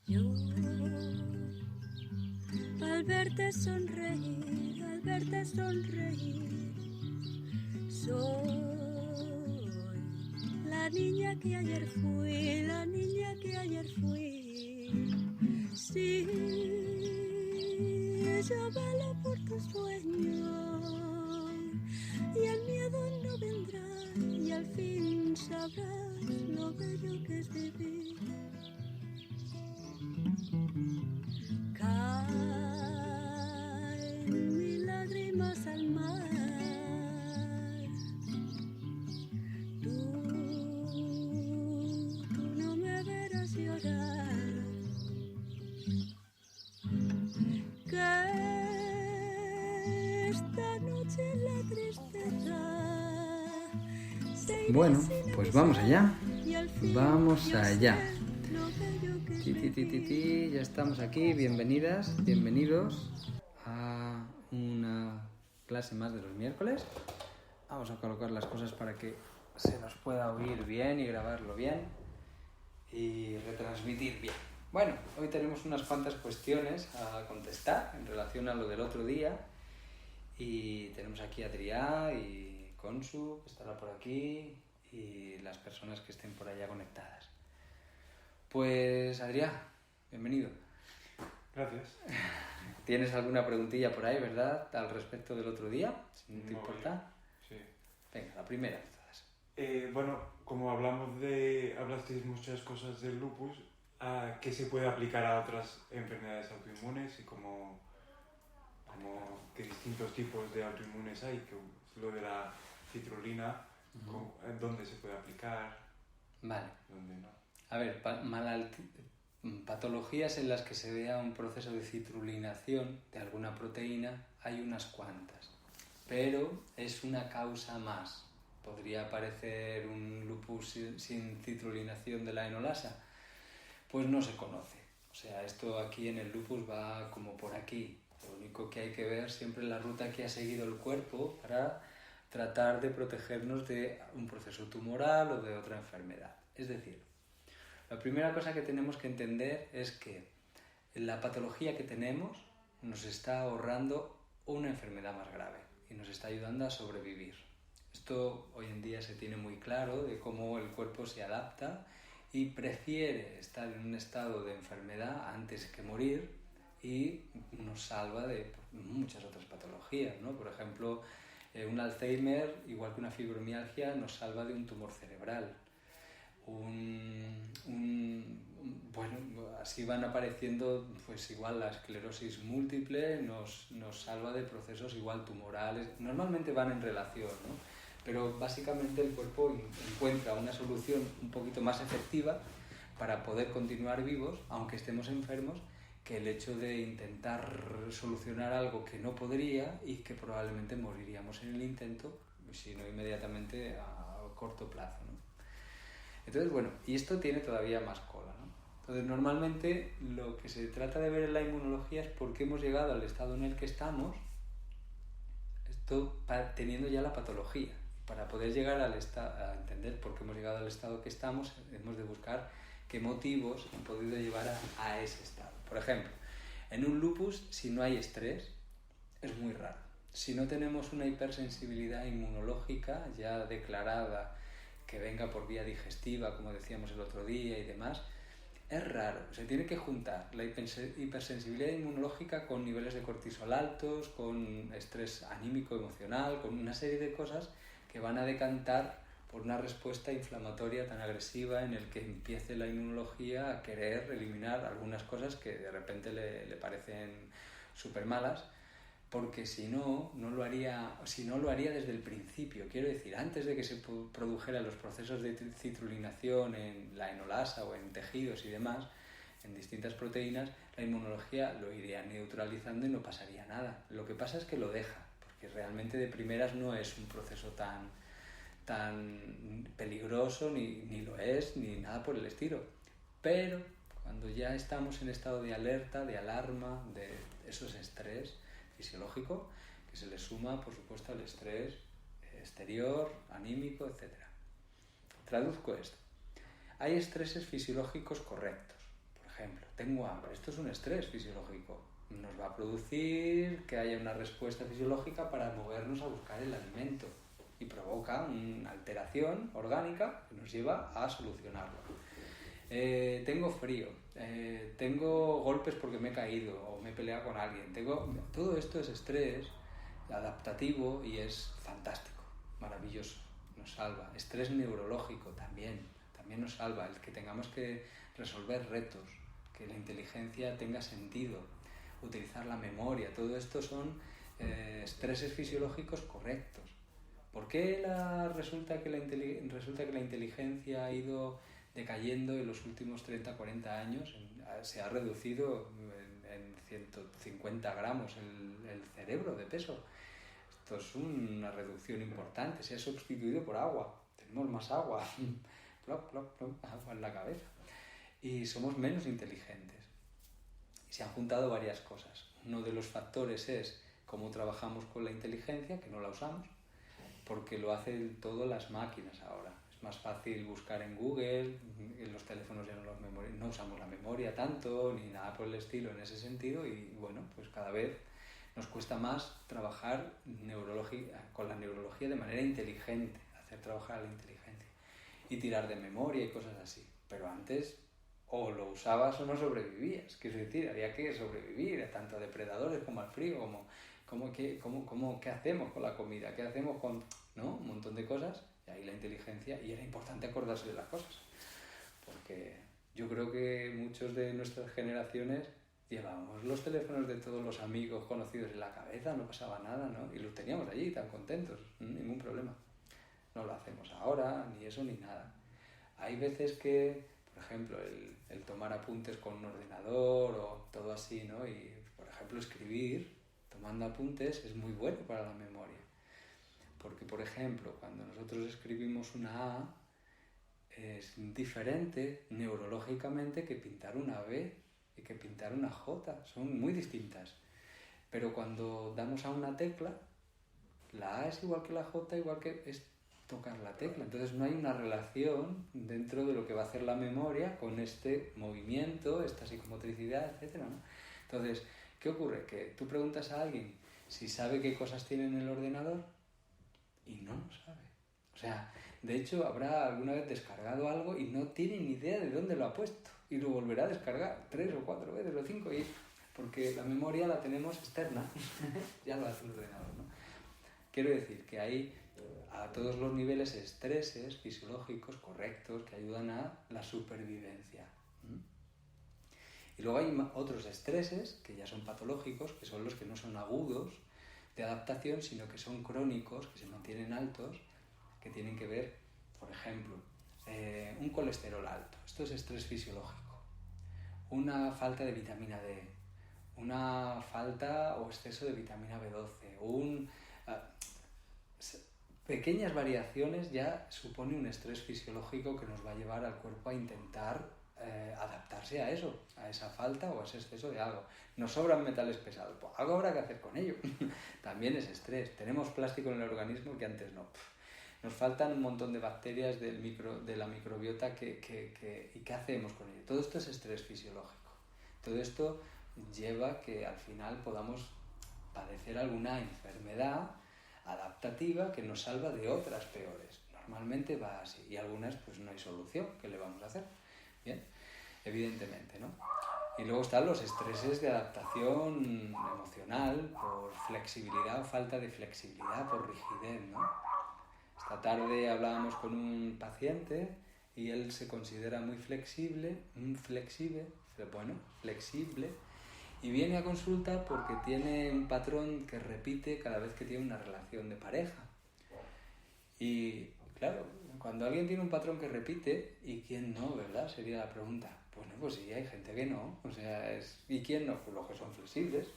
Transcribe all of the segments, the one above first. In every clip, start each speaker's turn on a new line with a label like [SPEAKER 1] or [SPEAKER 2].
[SPEAKER 1] Yo, al verte sonreír, soy la niña que ayer fui, la niña que ayer fui. Sí, yo velo por tus sueños y el miedo no vendrá y al fin sabrás lo bello que es vivir. Caen mil lágrimas al mar. Tú no me verás llorar. Que esta noche la tristeza.
[SPEAKER 2] Bueno, pues vamos allá. Vamos allá. Ya estamos aquí. Bienvenidas, bienvenidos a una clase más de los miércoles. Vamos a colocar las cosas para que se nos pueda oír bien y grabarlo bien y retransmitir bien. Bueno, hoy tenemos unas cuantas cuestiones a contestar en relación a lo del otro día y tenemos aquí a Adrià y Consu, que estará por aquí, y las personas que estén por allá conectadas. Pues Adrià, bienvenido.
[SPEAKER 3] Gracias.
[SPEAKER 2] ¿Tienes alguna preguntilla por ahí, verdad, al respecto del otro día? Si no te importa.
[SPEAKER 3] Sí.
[SPEAKER 2] Venga, la primera de todas.
[SPEAKER 3] Bueno, como hablasteis muchas cosas del lupus, ¿qué se puede aplicar a otras enfermedades autoinmunes y qué distintos tipos de autoinmunes hay? Que lo de la citrulina, ¿dónde se puede aplicar?
[SPEAKER 2] Vale.
[SPEAKER 3] ¿Dónde no?
[SPEAKER 2] A ver, patologías en las que se vea un proceso de citrulinación de alguna proteína hay unas cuantas, pero es una causa más. ¿Podría aparecer un lupus sin citrulinación de la enolasa? Pues no se conoce. O sea, esto aquí en el lupus va como por aquí. Lo único que hay que ver siempre es la ruta que ha seguido el cuerpo para tratar de protegernos de un proceso tumoral o de otra enfermedad. Es decir, la primera cosa que tenemos que entender es que la patología que tenemos nos está ahorrando una enfermedad más grave y nos está ayudando a sobrevivir. Esto hoy en día se tiene muy claro de cómo el cuerpo se adapta y prefiere estar en un estado de enfermedad antes que morir y nos salva de muchas otras patologías, ¿no? Por ejemplo, un Alzheimer, igual que una fibromialgia, nos salva de un tumor cerebral. Bueno, así van apareciendo, pues igual la esclerosis múltiple nos salva de procesos igual tumorales. Normalmente van en relación, ¿no? Pero básicamente el cuerpo encuentra una solución un poquito más efectiva para poder continuar vivos, aunque estemos enfermos, que el hecho de intentar solucionar algo que no podría y que probablemente moriríamos en el intento, si no inmediatamente a corto plazo, ¿no? Entonces, bueno, y esto tiene todavía más cola, ¿no? Entonces, normalmente lo que se trata de ver en la inmunología es por qué hemos llegado al estado en el que estamos, esto teniendo ya la patología. Para poder llegar a entender por qué hemos llegado al estado que estamos, hemos de buscar qué motivos han podido llevar a ese estado. Por ejemplo, en un lupus, si no hay estrés, es muy raro. Si no tenemos una hipersensibilidad inmunológica ya declarada, que venga por vía digestiva, como decíamos el otro día y demás, es raro. Se tiene que juntar la hipersensibilidad inmunológica con niveles de cortisol altos, con estrés anímico, emocional, con una serie de cosas que van a decantar por una respuesta inflamatoria tan agresiva en el que empiece la inmunología a querer eliminar algunas cosas que de repente le parecen súper malas, porque si no lo haría desde el principio. Quiero decir, antes de que se produjeran los procesos de citrulinación en la enolasa o en tejidos y demás, en distintas proteínas, la inmunología lo iría neutralizando y no pasaría nada. Lo que pasa es que lo deja, porque realmente de primeras no es un proceso tan peligroso, ni lo es, ni nada por el estilo. Pero cuando ya estamos en estado de alerta, de alarma, de esos estrés fisiológico, que se le suma, por supuesto, al estrés exterior, anímico, etc. Traduzco esto. Hay estreses fisiológicos correctos. Por ejemplo, tengo hambre. Esto es un estrés fisiológico. Nos va a producir que haya una respuesta fisiológica para movernos a buscar el alimento y provoca una alteración orgánica que nos lleva a solucionarlo. Tengo frío, tengo golpes porque me he caído o me he peleado con alguien. Todo esto es estrés adaptativo y es fantástico, maravilloso, nos salva. Estrés neurológico también nos salva, el que tengamos que resolver retos, que la inteligencia tenga sentido, utilizar la memoria, todo esto son estreses fisiológicos correctos. ¿Por qué resulta que la inteligencia ha ido decayendo en los últimos 30-40 años? Se ha reducido en 150 gramos el cerebro de peso. Esto es una reducción importante. Se ha sustituido por agua. Tenemos más agua. Plop, plop, plop, agua en la cabeza. Y somos menos inteligentes. Y se han juntado varias cosas. Uno de los factores es cómo trabajamos con la inteligencia, que no la usamos, porque lo hacen todo las máquinas ahora. Es más fácil buscar en Google, en los teléfonos ya no usamos la memoria tanto, ni nada por el estilo en ese sentido, y bueno, pues cada vez nos cuesta más trabajar con la neurología de manera inteligente, hacer trabajar a la inteligencia, y tirar de memoria y cosas así. Pero antes o lo usabas o no sobrevivías, quiero decir, había que sobrevivir tanto a depredadores como al frío, ¿qué hacemos con la comida? ¿Qué hacemos con un montón de cosas? Y ahí la inteligencia, y era importante acordarse de las cosas, porque yo creo que muchos de nuestras generaciones llevábamos los teléfonos de todos los amigos conocidos en la cabeza, no pasaba nada, ¿no? Y los teníamos allí tan contentos, ningún problema. No lo hacemos ahora, ni eso ni nada. Hay veces que, por ejemplo, el tomar apuntes con un ordenador o todo así, ¿no? Y, por ejemplo, escribir tomando apuntes es muy bueno para la memoria. Porque, por ejemplo, cuando nosotros escribimos una A, es diferente neurológicamente que pintar una B y que pintar una J. Son muy distintas. Pero cuando damos a una tecla, la A es igual que la J, igual que es tocar la tecla. Entonces no hay una relación dentro de lo que va a hacer la memoria con este movimiento, esta psicomotricidad, etc., ¿no? Entonces, ¿qué ocurre? Que tú preguntas a alguien si sabe qué cosas tiene en el ordenador y no lo sabe. O sea, de hecho, habrá alguna vez descargado algo y no tiene ni idea de dónde lo ha puesto. Y lo volverá a descargar 3 o 4 veces o 5, porque la memoria la tenemos externa. Ya lo hace el ordenador, ¿no? Quiero decir que hay a todos los niveles estreses fisiológicos correctos que ayudan a la supervivencia. Y luego hay otros estreses que ya son patológicos, que son los que no son agudos de adaptación, sino que son crónicos, que se mantienen altos, que tienen que ver, por ejemplo, un colesterol alto. Esto es estrés fisiológico. Una falta de vitamina D, una falta o exceso de vitamina B12, pequeñas variaciones ya supone un estrés fisiológico que nos va a llevar al cuerpo a intentar adaptarse a eso, a esa falta o a ese exceso de algo. Nos sobran metales pesados, pues algo habrá que hacer con ello. También es estrés. Tenemos plástico en el organismo que antes no. Nos faltan un montón de bacterias de la microbiota ¿y qué hacemos con ello? Todo esto es estrés fisiológico. Todo esto lleva que al final podamos padecer alguna enfermedad adaptativa que nos salva de otras peores. Normalmente va así, y algunas pues no hay solución. ¿Qué le vamos a hacer? Bien, evidentemente, ¿no? Y luego están los estreses de adaptación emocional por flexibilidad o falta de flexibilidad, por rigidez, ¿no? Esta tarde hablábamos con un paciente y él se considera muy flexible, y viene a consulta porque tiene un patrón que repite cada vez que tiene una relación de pareja. Y claro, cuando alguien tiene un patrón que repite, ¿y quién no, verdad? Sería la pregunta. Bueno, pues sí, hay gente que no. O sea, ¿y quién no? Pues los que son flexibles.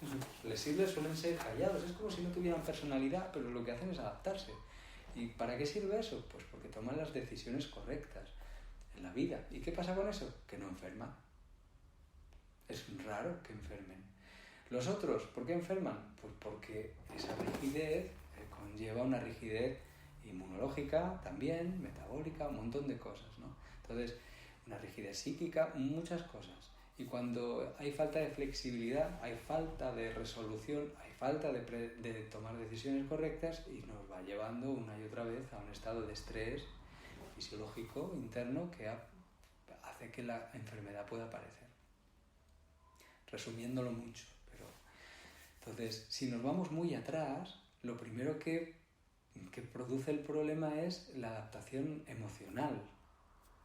[SPEAKER 2] Flexibles suelen ser callados. Es como si no tuvieran personalidad, pero lo que hacen es adaptarse. ¿Y para qué sirve eso? Pues porque toman las decisiones correctas en la vida. ¿Y qué pasa con eso? Que no enferman. Es raro que enfermen. Los otros, ¿por qué enferman? Pues porque esa rigidez conlleva una rigidez inmunológica también, metabólica, un montón de cosas, ¿no? Entonces, una rigidez psíquica, muchas cosas. Y cuando hay falta de flexibilidad, hay falta de resolución, hay falta de tomar decisiones correctas y nos va llevando una y otra vez a un estado de estrés fisiológico interno que hace que la enfermedad pueda aparecer. Resumiéndolo mucho, pero entonces, si nos vamos muy atrás, lo primero que produce el problema es la adaptación emocional.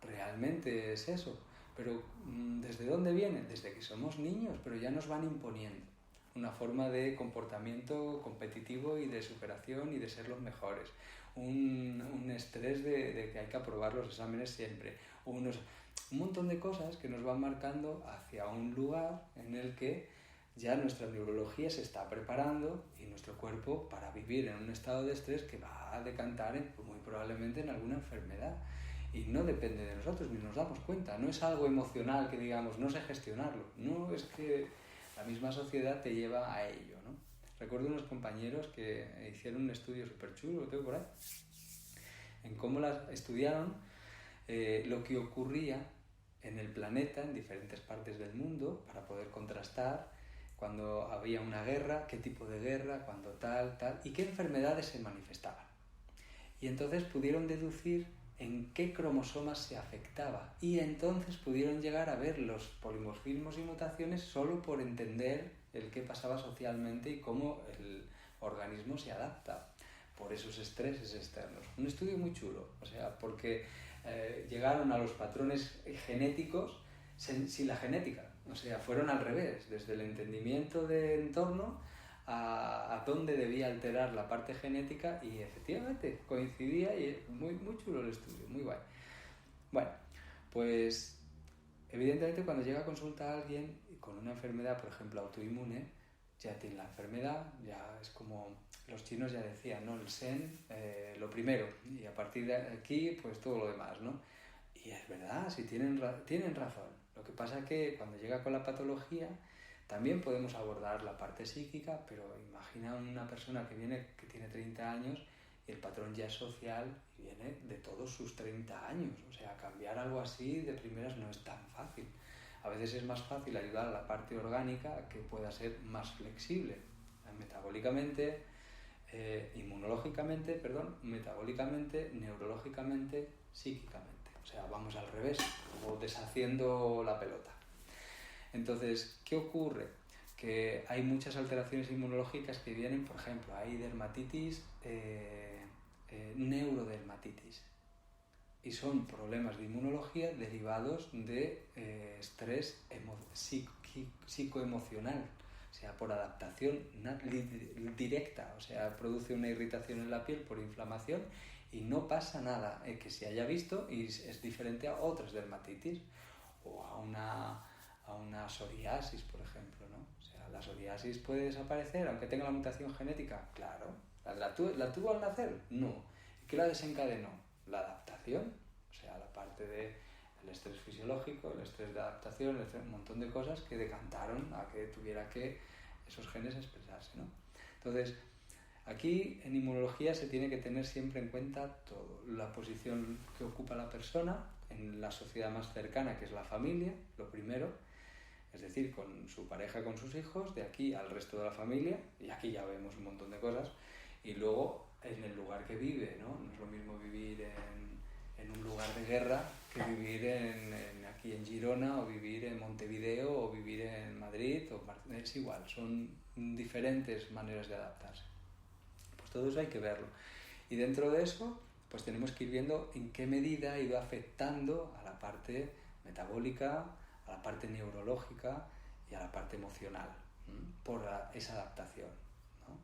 [SPEAKER 2] Realmente es eso. Pero ¿desde dónde viene? Desde que somos niños, pero ya nos van imponiendo una forma de comportamiento competitivo y de superación y de ser los mejores. Un estrés de que hay que aprobar los exámenes siempre. Un montón de cosas que nos van marcando hacia un lugar en el que ya nuestra neurología se está preparando y nuestro cuerpo para vivir en un estado de estrés que va a decantar muy probablemente en alguna enfermedad. Y no depende de nosotros, ni nos damos cuenta. No es algo emocional que digamos, no sé gestionarlo. No, es que la misma sociedad te lleva a ello, ¿no? Recuerdo unos compañeros que hicieron un estudio súper chulo, lo tengo por ahí, en cómo estudiaron lo que ocurría en el planeta, en diferentes partes del mundo, para poder contrastar cuando había una guerra, qué tipo de guerra, cuando tal, y qué enfermedades se manifestaban. Y entonces pudieron deducir en qué cromosomas se afectaba y entonces pudieron llegar a ver los polimorfismos y mutaciones solo por entender el qué pasaba socialmente y cómo el organismo se adapta por esos estreses externos. Un estudio muy chulo, o sea, porque llegaron a los patrones genéticos sin la genética, o sea, fueron al revés, desde el entendimiento de entorno a dónde debía alterar la parte genética y efectivamente coincidía y muy, muy chulo el estudio, muy guay. Bueno, pues evidentemente cuando llega a consulta a alguien con una enfermedad, por ejemplo, autoinmune, ya tiene la enfermedad, ya es como los chinos ya decían, ¿no? El Shen, lo primero, y a partir de aquí, pues todo lo demás, ¿no? Y es verdad, sí, tienen razón. Lo que pasa es que cuando llega con la patología, también podemos abordar la parte psíquica, pero imagina una persona que tiene 30 años y el patrón ya es social y viene de todos sus 30 años. O sea, cambiar algo así de primeras no es tan fácil. A veces es más fácil ayudar a la parte orgánica a que pueda ser más flexible, metabólicamente, metabólicamente, neurológicamente, psíquicamente. O sea, vamos al revés, como deshaciendo la pelota. Entonces, ¿qué ocurre? Que hay muchas alteraciones inmunológicas que vienen, por ejemplo, hay dermatitis, neurodermatitis, y son problemas de inmunología derivados de estrés psicoemocional, o sea, por adaptación directa, o sea, produce una irritación en la piel por inflamación y no pasa nada que se haya visto y es diferente a otras dermatitis o a una psoriasis, por ejemplo, ¿no? O sea, la psoriasis puede desaparecer aunque tenga la mutación genética, claro. ¿La tuvo al nacer? No. ¿Qué la desencadenó? La adaptación, o sea, la parte del estrés fisiológico, el estrés de adaptación, un montón de cosas que decantaron a que tuviera que esos genes expresarse, ¿no? Entonces, aquí en inmunología se tiene que tener siempre en cuenta todo, la posición que ocupa la persona en la sociedad más cercana, que es la familia, lo primero, es decir, con su pareja, con sus hijos, de aquí al resto de la familia, y aquí ya vemos un montón de cosas, y luego en el lugar que vive, ¿no? No es lo mismo vivir en un lugar de guerra que vivir aquí en Girona, o vivir en Montevideo, o vivir en Madrid, es igual, son diferentes maneras de adaptarse. Pues todo eso hay que verlo. Y dentro de eso, pues tenemos que ir viendo en qué medida ha ido afectando a la parte metabólica, a la parte neurológica y a la parte emocional, por esa adaptación, ¿no?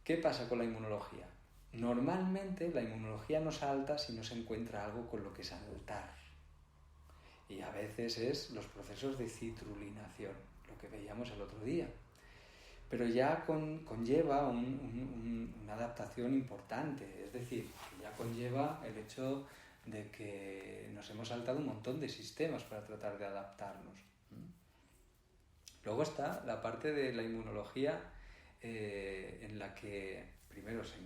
[SPEAKER 2] ¿Qué pasa con la inmunología? Normalmente la inmunología no salta si no se encuentra algo con lo que saltar. Y a veces es los procesos de citrulinación, lo que veíamos el otro día. Pero ya conlleva una adaptación importante, es decir, que ya conlleva el hecho de que nos hemos saltado un montón de sistemas para tratar de adaptarnos. Luego está la parte de la inmunología en la que primero se